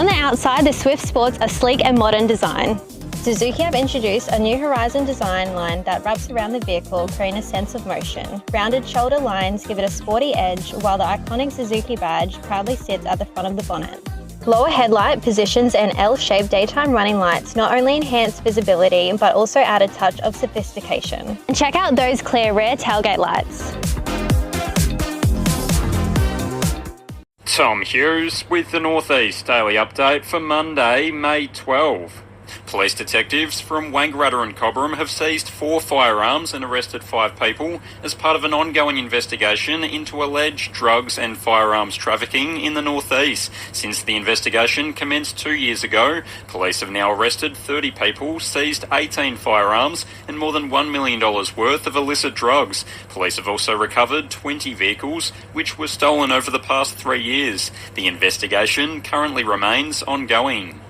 On the outside, the Swift sports a sleek and modern design. Suzuki have introduced a new Horizon design line that wraps around the vehicle, creating a sense of motion. Rounded shoulder lines give it a sporty edge, while the iconic Suzuki badge proudly sits at the front of the bonnet. Lower headlight positions and L-shaped daytime running lights not only enhance visibility, but also add a touch of sophistication. And check out those clear rear tailgate lights. Tom Hueres with the Northeast Daily Update for Monday, May 12. Police detectives from Wangaratta and Cobram have seized 4 firearms and arrested 5 people as part of an ongoing investigation into alleged drugs and firearms trafficking in the Northeast. Since the investigation commenced 2 years ago, police have now arrested 30 people, seized 18 firearms and more than $1 million worth of illicit drugs. Police have also recovered 20 vehicles which were stolen over the past 3 years. The investigation currently remains ongoing.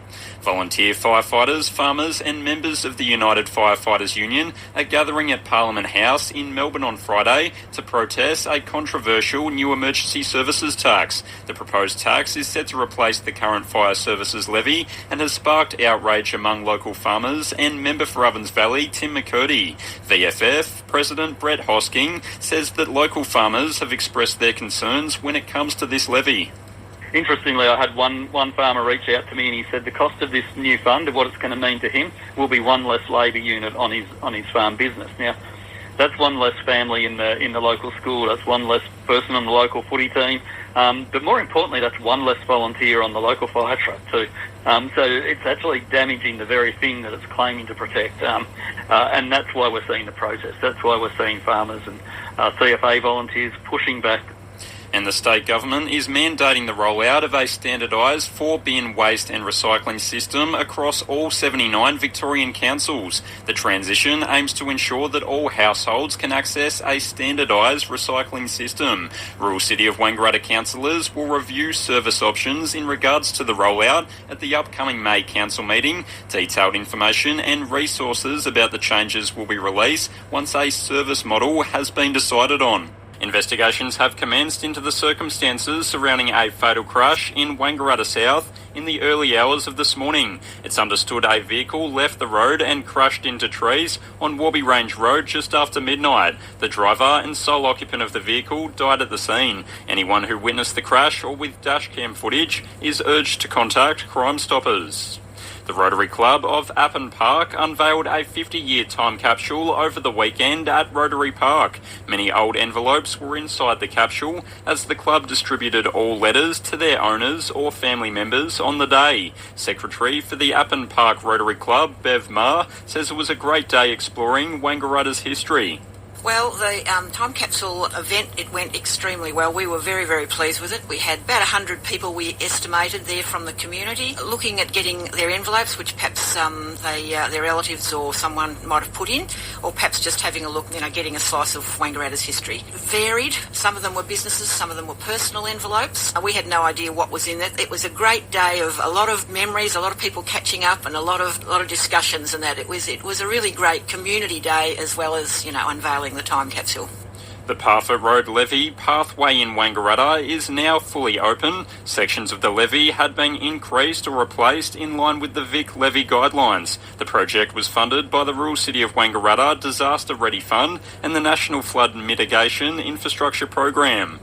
Volunteer firefighters, farmers and members of the United Firefighters Union are gathering at Parliament House in Melbourne on Friday to protest a controversial new emergency services tax. The proposed tax is set to replace the current fire services levy and has sparked outrage among local farmers and member for Ovens Valley Tim McCurdy. VFF President Brett Hosking says that local farmers have expressed their concerns when it comes to this levy. Interestingly, I had one farmer reach out to me and he said the cost of this new fund, of what it's going to mean to him, will be one less labour unit on his farm business. Now, that's one less family in the local school, that's one less person on the local footy team, but more importantly, that's one less volunteer on the local fire truck too. So it's actually damaging the very thing that it's claiming to protect, and that's why we're seeing the protest. That's why we're seeing farmers and CFA volunteers pushing back. And the state government is mandating the rollout of a standardised 4-bin waste and recycling system across all 79 Victorian councils. The transition aims to ensure that all households can access a standardised recycling system. Rural City of Wangaratta councillors will review service options in regards to the rollout at the upcoming May council meeting. Detailed information and resources about the changes will be released once a service model has been decided on. Investigations have commenced into the circumstances surrounding a fatal crash in Wangaratta South in the early hours of this morning. It's understood a vehicle left the road and crashed into trees on Warby Range Road just after midnight. The driver and sole occupant of the vehicle died at the scene. Anyone who witnessed the crash or with dashcam footage is urged to contact Crime Stoppers. The Rotary Club of Appin Park unveiled a 50-year time capsule over the weekend at Rotary Park. Many old envelopes were inside the capsule as the club distributed all letters to their owners or family members on the day. Secretary for the Appin Park Rotary Club, Bev Ma, says it was a great day exploring Wangaratta's history. Well, the time capsule event, it went extremely well. We were very, very pleased with it. We had about 100 people we estimated there from the community looking at getting their envelopes, which perhaps their relatives or someone might have put in, or perhaps just having a look, getting a slice of Wangaratta's history. Varied. Some of them were businesses, some of them were personal envelopes. We had no idea what was in it. It was a great day of a lot of memories, a lot of people catching up, and a lot of discussions, and that it was a really great community day as well as unveiling the time capsule. The Parfitt Road levee pathway in Wangaratta is now fully open. Sections of the levee had been increased or replaced in line with the Vic levee guidelines. The project was funded by the Rural City of Wangaratta Disaster Ready Fund and the National Flood Mitigation Infrastructure Program.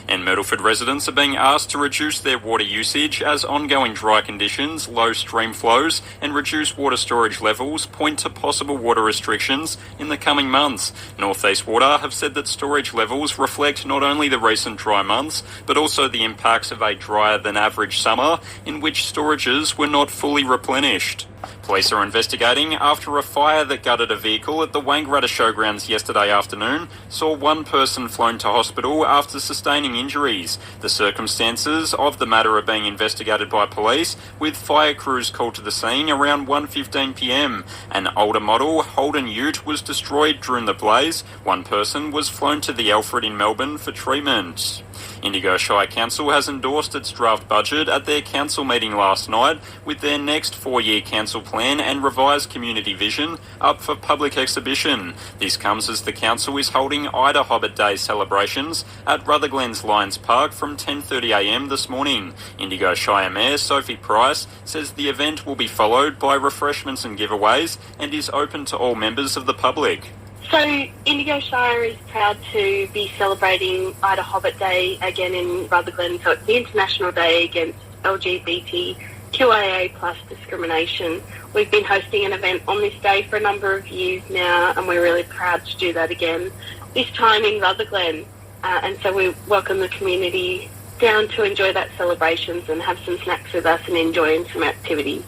And Myrtleford residents are being asked to reduce their water usage as ongoing dry conditions, low stream flows and reduced water storage levels point to possible water restrictions in the coming months. North East Water have said that storage levels reflect not only the recent dry months, but also the impacts of a drier than average summer in which storages were not fully replenished. Police are investigating after a fire that gutted a vehicle at the Wangaratta Showgrounds yesterday afternoon saw one person flown to hospital after sustaining injuries. The circumstances of the matter are being investigated by police, with fire crews called to the scene around 1:15 p.m. An older model Holden Ute was destroyed during the blaze. One person was flown to the Alfred in Melbourne for treatment. Indigo Shire Council has endorsed its draft budget at their council meeting last night, with their next 4-year council plan and revised community vision up for public exhibition. This comes as the council is holding Ida Hobbit Day celebrations at Rutherglen's Lions Park from 10:30am this morning. Indigo Shire Mayor Sophie Price says the event will be followed by refreshments and giveaways and is open to all members of the public. So Indigo Shire is proud to be celebrating Ida Hobbit Day again in Rutherglen. So it's the International Day against LGBTQIA plus discrimination. We've been hosting an event on this day for a number of years now, and we're really proud to do that again, this time in Rutherglen. And so we welcome the community down to enjoy that celebrations and have some snacks with us and enjoy some activities.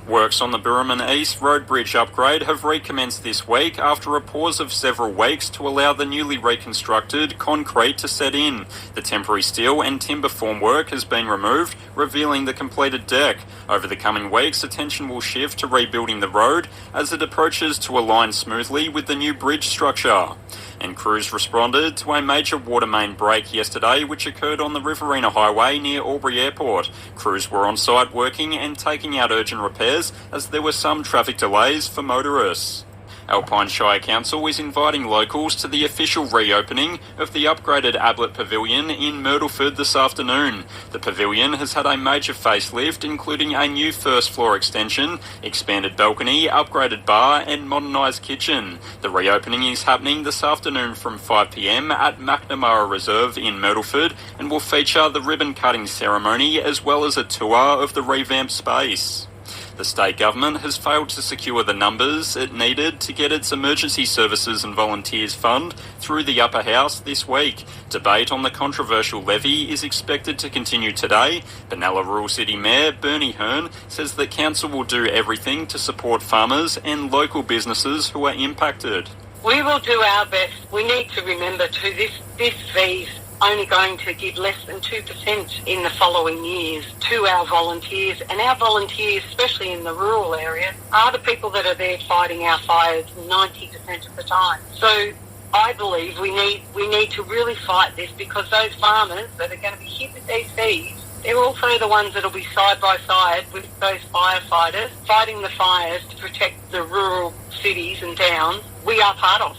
Works on the Burraman East Road Bridge upgrade have recommenced this week after a pause of several weeks to allow the newly reconstructed concrete to set in. The temporary steel and timber formwork has been removed, revealing the completed deck. Over the coming weeks, attention will shift to rebuilding the road as it approaches to align smoothly with the new bridge structure. And crews responded to a major water main break yesterday which occurred on the Riverina Highway near Albury Airport. Crews were on site working and taking out urgent repairs as there were some traffic delays for motorists. Alpine Shire Council is inviting locals to the official reopening of the upgraded Ablett Pavilion in Myrtleford this afternoon. The pavilion has had a major facelift, including a new first floor extension, expanded balcony, upgraded bar and modernised kitchen. The reopening is happening this afternoon from 5pm at McNamara Reserve in Myrtleford and will feature the ribbon cutting ceremony as well as a tour of the revamped space. The state government has failed to secure the numbers it needed to get its emergency services and volunteers fund through the upper house this week. Debate on the controversial levy is expected to continue today. Benalla Rural City Mayor Bernie Hearn says that council will do everything to support farmers and local businesses who are impacted. We will do our best. We need to remember too, this fee's only going to give less than 2% in the following years to our volunteers. And our volunteers, especially in the rural area, are the people that are there fighting our fires 90% of the time. So I believe we need to really fight this, because those farmers that are going to be hit with these fees, they're also the ones that will be side by side with those firefighters fighting the fires to protect the rural cities and towns we are part of.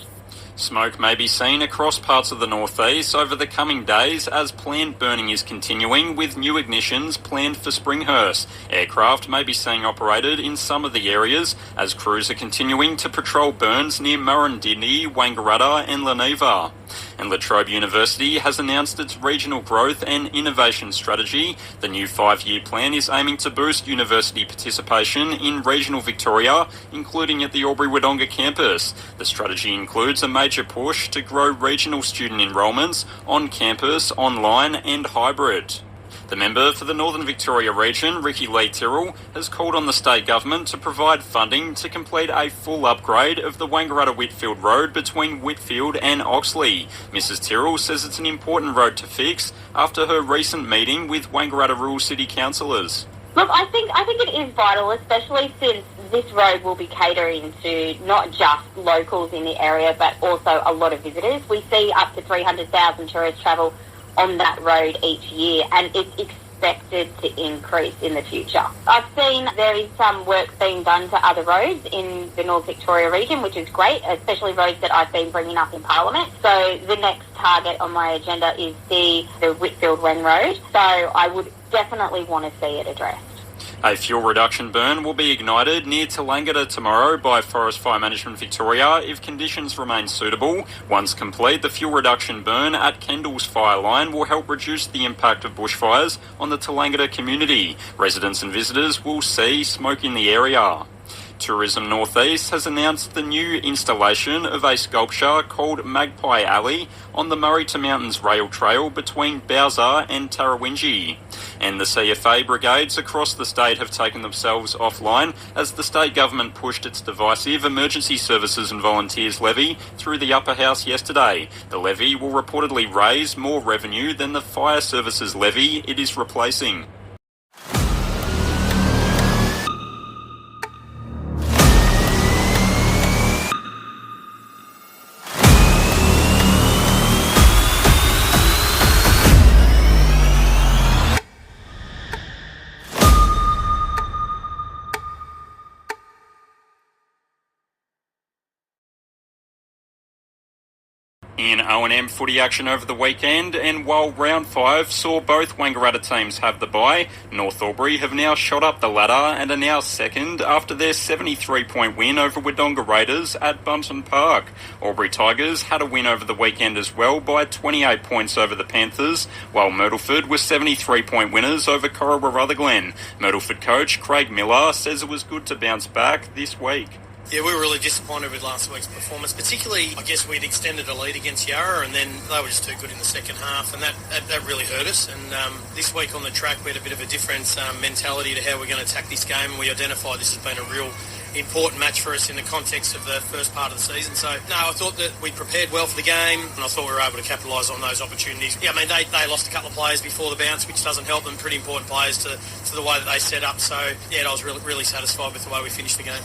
Smoke may be seen across parts of the northeast over the coming days as planned burning is continuing, with new ignitions planned for Springhurst. Aircraft may be seen operated in some of the areas as crews are continuing to patrol burns near Murrindindi, Wangaratta and Leneva. And La Trobe University has announced its regional growth and innovation strategy. The new 5-year plan is aiming to boost university participation in regional Victoria, including at the Albury-Wodonga campus. The strategy includes a major push to grow regional student enrolments on campus, online and hybrid. The member for the Northern Victoria region, Ricky Lee Tyrrell, has called on the state government to provide funding to complete a full upgrade of the Wangaratta-Whitfield Road between Whitfield and Oxley. Mrs Tyrrell says it's an important road to fix after her recent meeting with Wangaratta Rural City councillors. Look, I think it is vital, especially since this road will be catering to not just locals in the area, but also a lot of visitors. We see up to 300,000 tourists travel on that road each year, and it's expected to increase in the future. I've seen there is some work being done to other roads in the North Victoria region, which is great, especially roads that I've been bringing up in Parliament. So the next target on my agenda is the Whitfield Wen Road, so I would definitely want to see it addressed. A fuel reduction burn will be ignited near Tallangatta tomorrow by Forest Fire Management Victoria if conditions remain suitable. Once complete, the fuel reduction burn at Kendall's fire line will help reduce the impact of bushfires on the Tallangatta community. Residents and visitors will see smoke in the area. Tourism Northeast has announced the new installation of a sculpture called Magpie Alley on the Murray to Mountains rail trail between Bowser and Tarrawingi. And the CFA brigades across the state have taken themselves offline as the state government pushed its divisive emergency services and volunteers levy through the upper house yesterday. The levy will reportedly raise more revenue than the fire services levy it is replacing. In O&M footy action over the weekend, and while round 5 saw both Wangaratta teams have the bye, North Albury have now shot up the ladder and are now second after their 73-point win over Wodonga Raiders at Bunton Park. Albury Tigers had a win over the weekend as well by 28 points over the Panthers, while Myrtleford were 73-point winners over Corowa Rutherglen. Myrtleford coach Craig Miller says it was good to bounce back this week. Yeah, we were really disappointed with last week's performance, particularly, I guess, we'd extended a lead against Yarra and then they were just too good in the second half, and that really hurt us. And this week on the track we had a bit of a different mentality to how we're going to attack this game, and we identified this has been a real important match for us in the context of the first part of the season. So, no, I thought that we prepared well for the game, and I thought we were able to capitalise on those opportunities. Yeah, I mean, they lost a couple of players before the bounce, which doesn't help them, pretty important players to the way that they set up. So, yeah, I was really satisfied with the way we finished the game.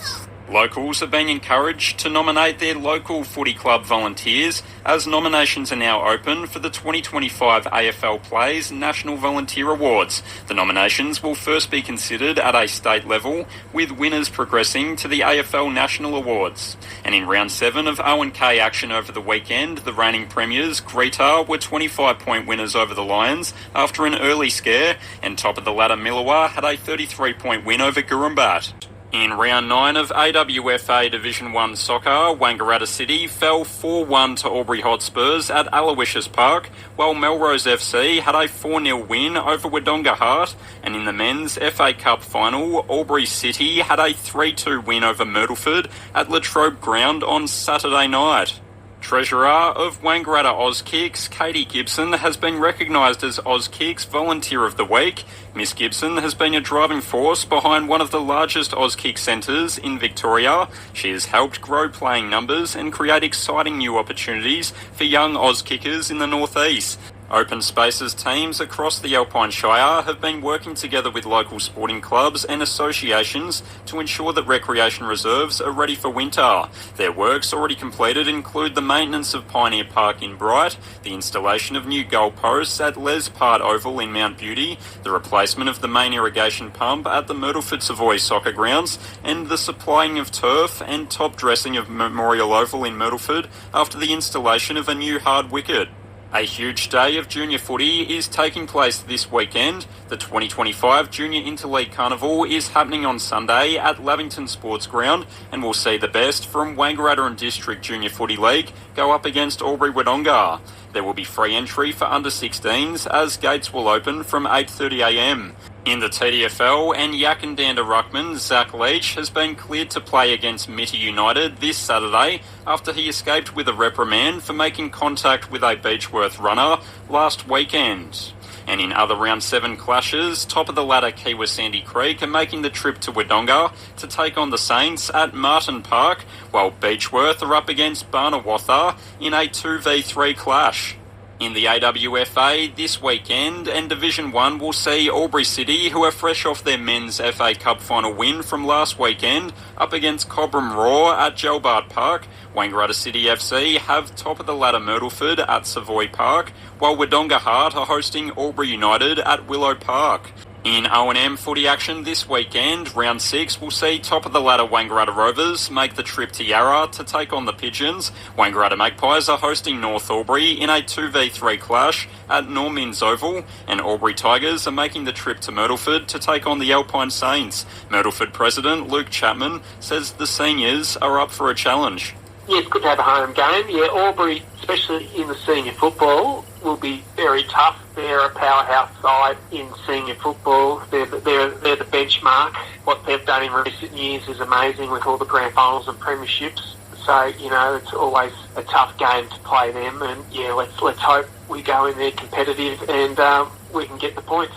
Locals have been encouraged to nominate their local footy club volunteers, as nominations are now open for the 2025 AFL Plays National Volunteer Awards. The nominations will first be considered at a state level, with winners progressing to the AFL National Awards. And in round 7 of O&K action over the weekend, the reigning premiers, Greetar, were 25-point winners over the Lions after an early scare, and top of the ladder Millawa had a 33-point win over Gurumbat. In round 9 of AWFA Division 1 soccer, Wangaratta City fell 4-1 to Albury Hotspurs at Aloysius Park, while Melrose FC had a 4-0 win over Wodonga Heart, and in the men's FA Cup final, Albury City had a 3-2 win over Myrtleford at Latrobe Ground on Saturday night. Treasurer of Wangaratta Auskicks, Katie Gibson, has been recognised as Auskicks Volunteer of the Week. Miss Gibson has been a driving force behind one of the largest Auskick centres in Victoria. She has helped grow playing numbers and create exciting new opportunities for young Auskickers in the northeast. Open Spaces teams across the Alpine Shire have been working together with local sporting clubs and associations to ensure that recreation reserves are ready for winter. Their works already completed include the maintenance of Pioneer Park in Bright, the installation of new goalposts at Les Part Oval in Mount Beauty, the replacement of the main irrigation pump at the Myrtleford Savoy soccer grounds, and the supplying of turf and top dressing of Memorial Oval in Myrtleford after the installation of a new hard wicket. A huge day of junior footy is taking place this weekend. The 2025 Junior Interleague Carnival is happening on Sunday at Lavington Sports Ground, and will see the best from Wangaratta and District Junior Footy League go up against Albury Wodonga. There will be free entry for under 16s, as gates will open from 8:30am. In the TDFL, and Yakandanda ruckman Zach Leach has been cleared to play against Mitty United this Saturday after he escaped with a reprimand for making contact with a Beechworth runner last weekend. And in other round 7 clashes, top of the ladder Kiwa Sandy Creek are making the trip to Wodonga to take on the Saints at Martin Park, while Beechworth are up against Barnawatha in a 2v3 clash. In the AWFA this weekend, and Division 1 will see Albury City, who are fresh off their men's FA Cup final win from last weekend, up against Cobram Raw at Gelbart Park. Wangaratta City FC have top of the ladder Myrtleford at Savoy Park, while Wodonga Heart are hosting Albury United at Willow Park. In O&M footy action this weekend, round 6 will see top of the ladder Wangaratta Rovers make the trip to Yarra to take on the Pigeons. Wangaratta Magpies are hosting North Albury in a 2v3 clash at Normins Oval, and Albury Tigers are making the trip to Myrtleford to take on the Alpine Saints. Myrtleford President Luke Chapman says the seniors are up for a challenge. Yeah, it's good to have a home game. Yeah, Albury, especially in the senior football, will be very tough. They're a powerhouse side in senior football. They're the benchmark. What they've done in recent years is amazing with all the grand finals and premierships. So, you know, it's always a tough game to play them. And, yeah, let's hope we go in there competitive and we can get the points.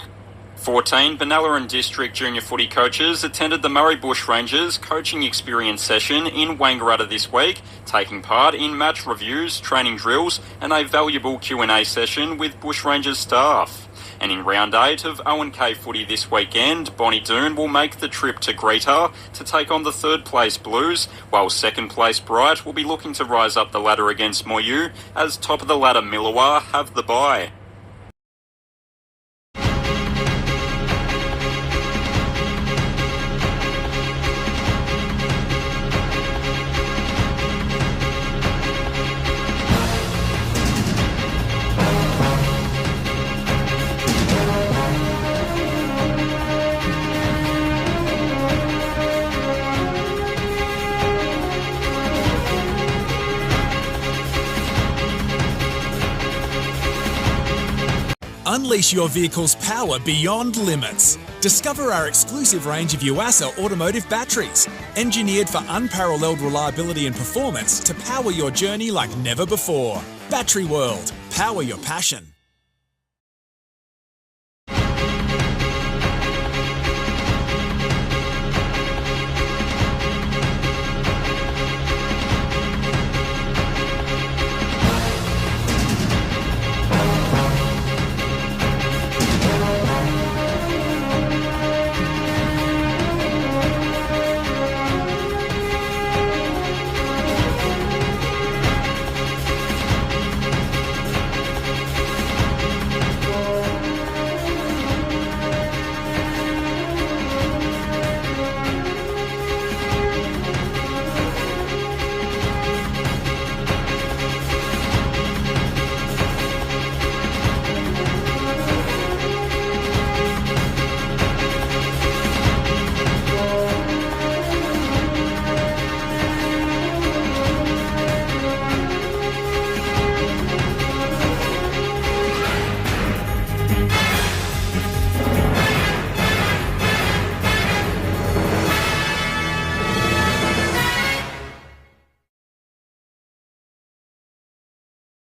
14 Benalla and District Junior Footy coaches attended the Murray Bush Rangers coaching experience session in Wangaratta this week, taking part in match reviews, training drills and a valuable Q&A session with Bush Rangers staff. And in round 8 of O&K footy this weekend, Bonnie Doon will make the trip to Greetar to take on the 3rd place Blues, while 2nd place Bright will be looking to rise up the ladder against Moyu, as top of the ladder Millawa have the bye. Unleash your vehicle's power beyond limits. Discover our exclusive range of Yuasa automotive batteries, engineered for unparalleled reliability and performance to power your journey like never before. Battery World. Power your passion.